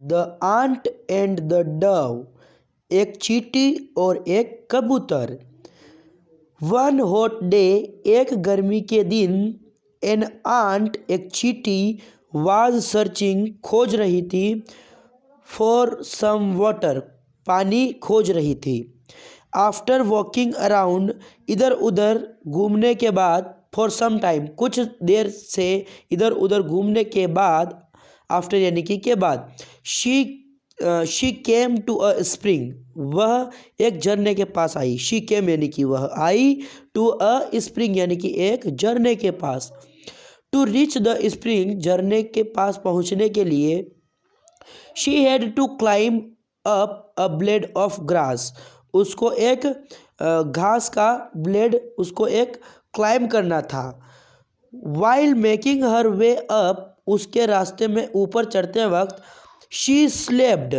The ant and the dove, एक चींटी और एक कबूतर। वन हॉट डे, एक गर्मी के दिन, एन आंट, एक चींटी, वाज सर्चिंग, खोज रही थी, फॉर सम वाटर, पानी खोज रही थी। आफ्टर वॉकिंग अराउंड, इधर उधर घूमने के बाद, फॉर सम टाइम, कुछ देर से इधर उधर घूमने के बाद, आफ्टर यानी कि के बाद, she came to a spring, वह एक झरने के पास आई। शी केम यानी कि वह आई, टू अ स्प्रिंग यानी कि एक झरने के पास। टू रीच द स्प्रिंग, झरने के पास पहुंचने के लिए, she had to climb up a blade of grass, उसको एक घास का ब्लेड, उसको एक क्लाइम करना था। वाइल मेकिंग हर वे अप, उसके रास्ते में ऊपर चढ़ते वक्त, शी स्लेप्ड,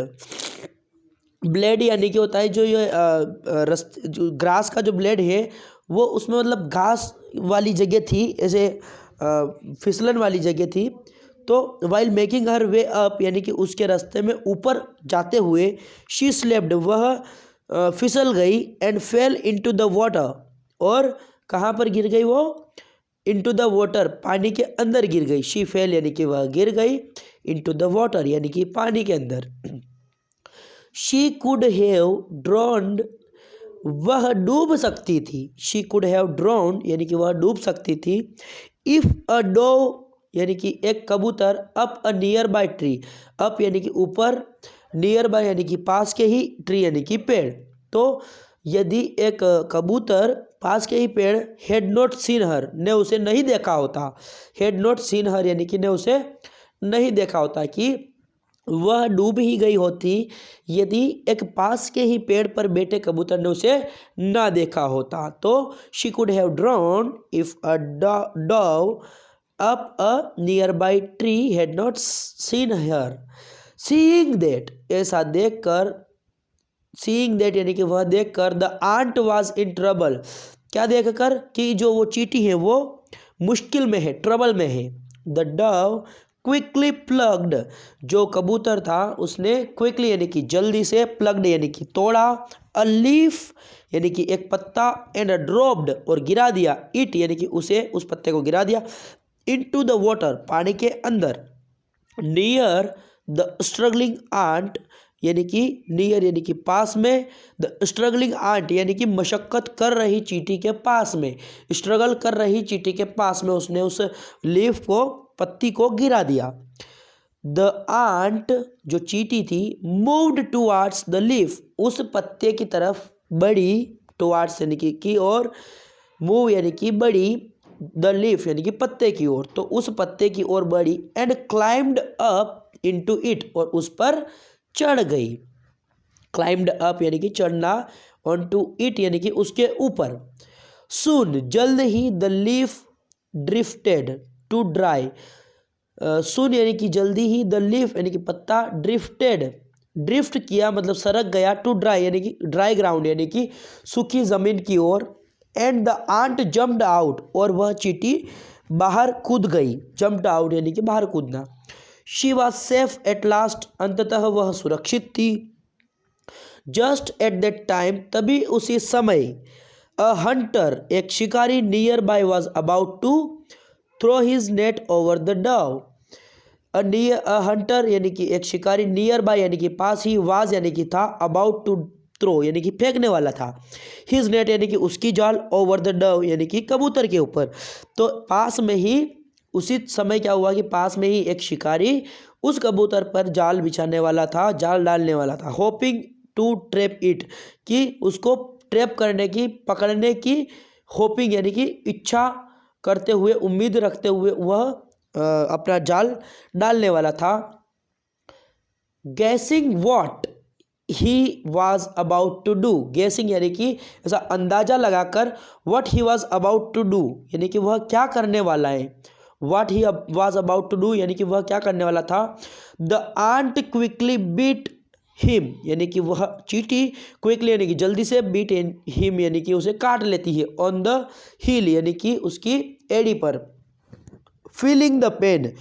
ब्लेड यानी कि होता है जो ये रास्ते जो ग्रास का जो ब्लेड है वो उसमें मतलब घास वाली जगह थी, ऐसे फिसलन वाली जगह थी। तो वाइल मेकिंग हर वे अप यानी कि उसके रास्ते में ऊपर जाते हुए, शी स्लेप्ड, वह फिसल गई, and fail into the water, और कहाँ पर गिर गई वो, इनटू द वाटर, पानी के अंदर गिर गई। शी फेल यानी कि वह गिर गई, इनटू द वाटर यानी कि पानी के अंदर। शी कुड हैव ड्रोन्ड, वह डूब सकती थी। शी कुड हैव ड्रोन यानी कि वह डूब सकती थी। इफ अ डोव यानी कि एक कबूतर, up a near by tree, up यानी कि ऊपर, नियर बाय यानी कि पास के ही, ट्री यानी कि पेड़। तो यदि एक कबूतर पास के ही पेड़, हैड नॉट सीन हर, ने उसे नहीं देखा होता, हैड नॉट सीन हर यानी कि ने उसे नहीं देखा होता, कि वह डूब ही गई होती यदि एक पास के ही पेड़ पर बैठे कबूतर ने उसे ना देखा होता। तो she could have drown if a dove up a nearby tree had not seen her. Seeing that, ऐसा देखकर, सीइंग दैट यानी कि वह देखकर, the ant was in trouble, क्या देखकर, कि जो वो चींटी है वो मुश्किल में है, ट्रबल में है। द डव क्विकली प्लग्ड, जो कबूतर था उसने क्विकली यानी कि जल्दी से, प्लग्ड यानी कि तोड़ा, अ लीफ यानी कि एक पत्ता, एंड ड्रॉप्ड और गिरा दिया, इट यानी कि उसे, उस पत्ते को गिरा दिया, इनटू द वाटर पानी के अंदर, नियर द स्ट्रगलिंग आंट यानी कि नियर यानी कि पास में, द स्ट्रगलिंग आंट यानी कि मशक्कत कर रही चींटी के पास में, स्ट्रगल कर रही चींटी के पास में उसने उस लीफ को, पत्ती को गिरा दिया। द आंट जो चींटी थी, मूव्ड टुवार्ड्स द लीफ, उस पत्ते की तरफ बढ़ी, टुवार्ड्स यानी कि की ओर, मूव यानी कि बढ़ी, द लीफ यानी कि पत्ते की ओर, तो उस पत्ते की ओर बढ़ी, and climbed up into it, और उस पर चढ़ गई। क्लाइम्ड अप यानी कि चढ़ना, ऑन टू इट यानी कि उसके ऊपर। सून, जल्द ही, the leaf drifted to dry, soon यानी कि जल्दी ही, द लीफ यानी कि पत्ता, ड्रिफ्टेड, ड्रिफ्ट किया मतलब सरक गया, टू ड्राई यानी कि ड्राई ग्राउंड यानी कि सूखी जमीन की ओर, and the ant jumped out, और वह चींटी बाहर कूद गई, जम्प्ड आउट यानी कि बाहर कूदना। She was safe at last, अंततः वह सुरक्षित थी। जस्ट एट दैट टाइम, तभी उसी समय, अ हंटर, एक शिकारी, nearby was about to throw his net over the dove, a hunter यानी कि एक शिकारी, नियर बाय यानी कि पास ही, वाज यानी कि था, अबाउट टू थ्रो यानी कि फेंकने वाला था, हिज नेट यानी कि उसकी जाल, ओवर द डव यानी कि कबूतर के ऊपर। तो पास में ही, उसी समय क्या हुआ कि पास में ही एक शिकारी उस कबूतर पर जाल बिछाने वाला था, जाल डालने वाला था, होपिंग टू ट्रैप इट, कि उसको ट्रैप करने की, पकड़ने की, होपिंग यानी कि इच्छा करते हुए, उम्मीद रखते हुए वह अपना जाल डालने वाला था। Guessing what he was about to do, guessing यानी कि ऐसा अंदाजा लगाकर, what he was about to do यानी कि वह क्या करने वाला है, what he was about to do यानी कि वह क्या करने वाला था। The ant quickly bit him यानी कि वह चींटी, क्विकली यानी कि जल्दी से, बीट हिम यानी कि उसे काट लेती है, ऑन द हील यानी कि उसकी एड़ी पर। फीलिंग द पेन,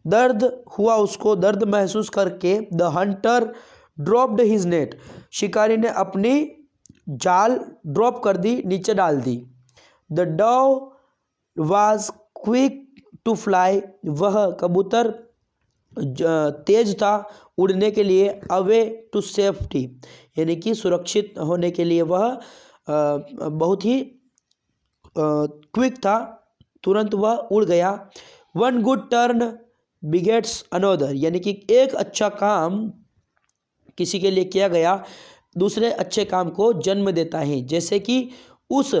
दर्द हुआ उसको, दर्द महसूस करके the hunter dropped his net, शिकारी ने अपनी जाल ड्रॉप कर दी, नीचे डाल दी। The dove was quick to fly, वह कबूतर तेज था उड़ने के लिए। अवे टू सेफ्टी, यानी कि सुरक्षित होने के लिए वह बहुत ही क्विक था, तुरंत वह उड़ गया। One good turn begets another, यानी कि एक अच्छा काम किसी के लिए किया गया दूसरे अच्छे काम को जन्म देता है। जैसे कि उस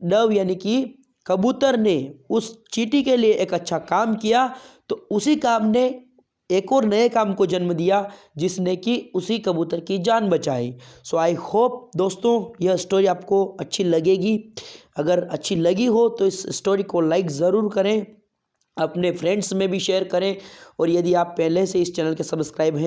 डव यानी कि कबूतर ने उस चींटी के लिए एक अच्छा काम किया, तो उसी काम ने एक और नए काम को जन्म दिया, जिसने कि उसी कबूतर की जान बचाई। सो आई होप दोस्तों यह स्टोरी आपको अच्छी लगेगी। अगर अच्छी लगी हो तो इस स्टोरी को लाइक ज़रूर करें, अपने फ्रेंड्स में भी शेयर करें। और यदि आप पहले से इस चैनल के सब्सक्राइबर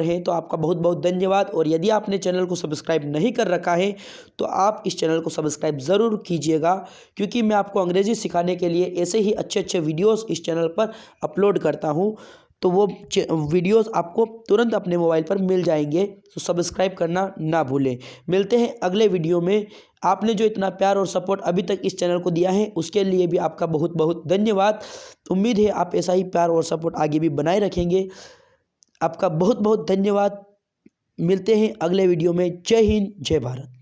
हैं तो आपका बहुत बहुत धन्यवाद। और यदि आपने चैनल को सब्सक्राइब नहीं कर रखा है तो आप इस चैनल को सब्सक्राइब ज़रूर कीजिएगा, क्योंकि मैं आपको अंग्रेज़ी सिखाने के लिए ऐसे ही अच्छे अच्छे वीडियोस इस चैनल पर अपलोड करता हूँ, तो वो वीडियोस आपको तुरंत अपने मोबाइल पर मिल जाएंगे। तो सब्सक्राइब करना ना भूलें। मिलते हैं अगले वीडियो में। आपने जो इतना प्यार और सपोर्ट अभी तक इस चैनल को दिया है उसके लिए भी आपका बहुत बहुत धन्यवाद। उम्मीद है आप ऐसा ही प्यार और सपोर्ट आगे भी बनाए रखेंगे। आपका बहुत बहुत धन्यवाद। मिलते हैं अगले वीडियो में। जय हिंद, जय भारत।